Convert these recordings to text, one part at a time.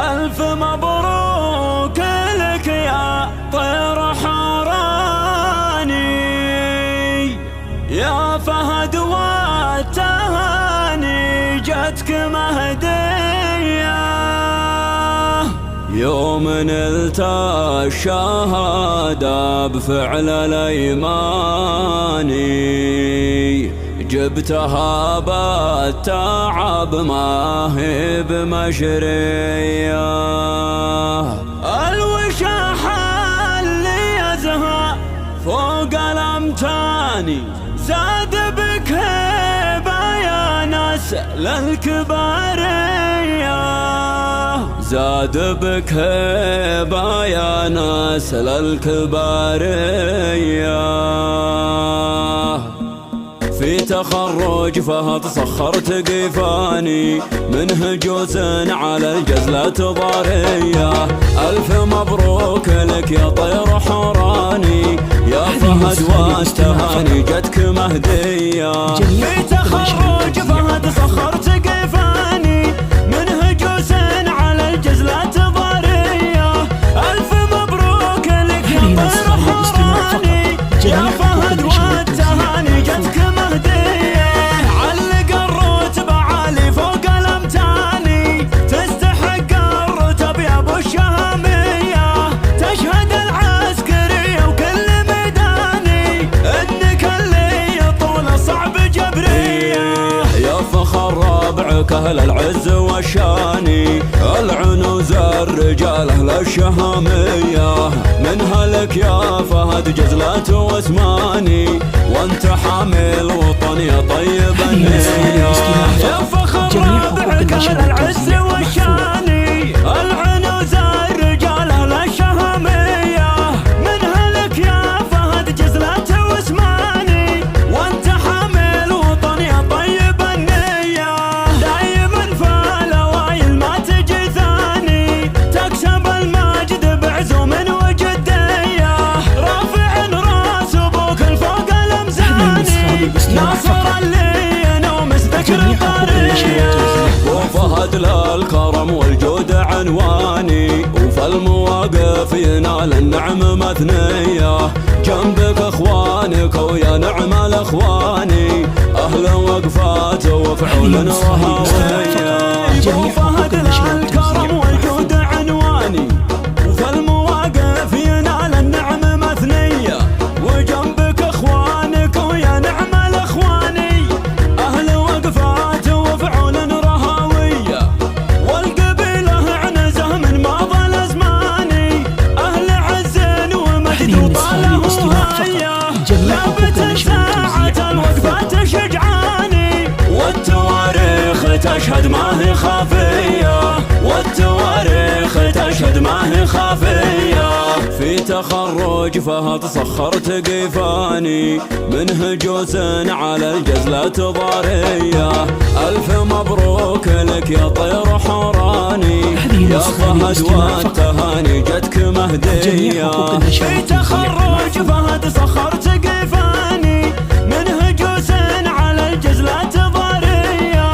ألف مبروك لك يا طير حوراني، يا فهد والتهاني جتك مهدية. يوم نلت الشهادة بفعل الأيماني، جبتها بالتعب ما هي بمشرية. الوشاح اللي يزهى فوق الأمتاني، زاد بك هيبة يا ناس للكبارية، زاد بك هيبة يا ناس للكبارية. في تخرج فهد سخرت قيفاني، منه جوز على الجزلة ضارية. ألف مبروك لك يا طير حوراني، يا فهد والتهاني جتك مهدية. في تخرج فهد سخرت قيفاني، منه جوز على الجزلة ضارية. ألف مبروك لك يا طير حوراني، يا فهد والتهاني جتك مهدية. علق الرتبة عالي فوق الأمتاني، تستحق الرتب يا ابو الشهامية. تشهد العسكرية وكل ميداني، انك اللي طول صعب جبرية. يا فخر ربعك اهل العز والشاني، العنوز الرجال اهل الشهامية. منها لك يا فهد جزلة واسماني، وانت حامل وطن يا طيب النية. يا فخر ربعك اهل العز والشاني، العنوز الرجال اهل الشهامية. منها لك يا فهد جزلة واسماني، وانت حامل وطن يا طيب النية. دايما في الاوائل ما تجي ثاني، تكسب المجد بعزوم وجدية. رافع راس ابوك الفوق الامزاني، ناصر اللي ينومس ذكر القرية. وفهد للكرم والجود عنواني، وفي المواقف ينال النعم مثنية. جنبك اخوانك ويا نعم الاخواني، اهل وقفات وفعول وهوية. وفهد للكرم والجود عنواني، وفي المواقف ينال النعم مثنية. وجنبك اخوانك ويا نعم الاخواني، اهل وقفات وفعول رهاوية. والقبيلة عنزه من ماضى الازماني، اهل عز ومجد وطاله وهية. لابت ساعة الوقفات شجعاني، والتواريخ تشهد ما هي خافية، والتواريخ تشهد ما هي خافية. في تخرج فهد سخرت قيفاني، منه جوز على الجزلة ضارية. ألف مبروك لك يا طير حوراني، يا فهد والتهاني جتك مهدية. في تخرج فهد سخرت قيفاني، منه جوز على الجزلة ضارية.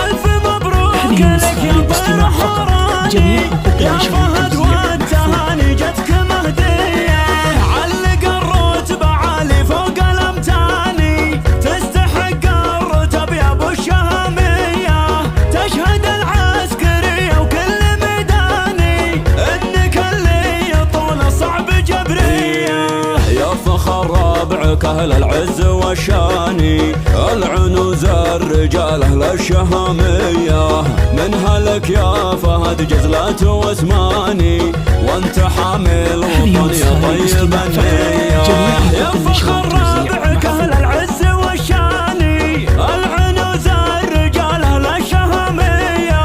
ألف مبروك لك يا طير حوراني، يا فهد والتهاني جتك مهدية. علق الرتبة عالي فوق الأمتاني، تستحق الرتب يا ابو الشهامية. تشهد العسكرية وكل ميداني، انك اللي طول صعب جبرية. يا فخر ربعك اهل العز والشاني، العنوز الرجال اهل الشهامية. منها لك يا فهد جزلة واسماني، وانت حامل وطن يا طيب النية. يا فخر ربعك اهل العز والشاني، العنوز الرجال اهل الشهامية.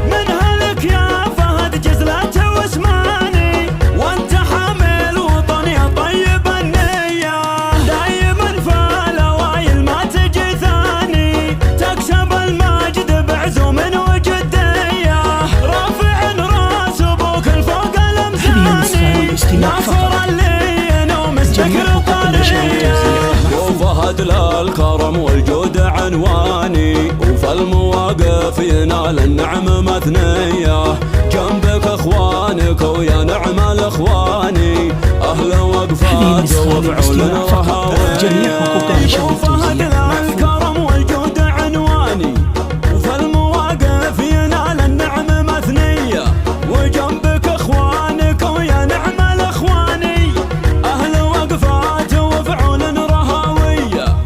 منها لك يا فهد جزلة واسماني، وانت حامل وطن يا طيب النية. دايما في الاوائل ما تجي ثاني، تكسب المجد بعزوم وجدية. رافع راس ابوك الفوق الامزاني، ناصر اللي ينومس ذكر القرية. وفهد مثل الكرم والجود عنواني، وفي المواقف ينال النعم مثنية. جنبك اخوانك ويا نعم الاخواني، اهل وقفات وفعول رهاوية. وفهد الكرم والجود عنواني، وفي المواقف ينال النعم مثنية. وجنبك اخوانك ويا نعم الاخواني، اهل وقفات وفعول رهاوية.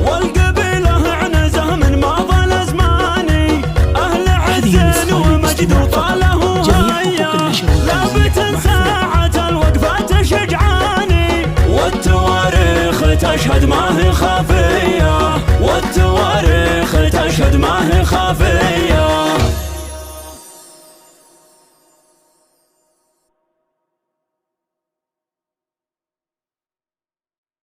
والقبيله عنزه من ماضى الازماني، اهل عز ومجد وطاله هيا. لابت ساعة الوقفات شجعاني، والتواريخ تشهد ما هي خافية، والتواريخ تشهد ما هي خافية.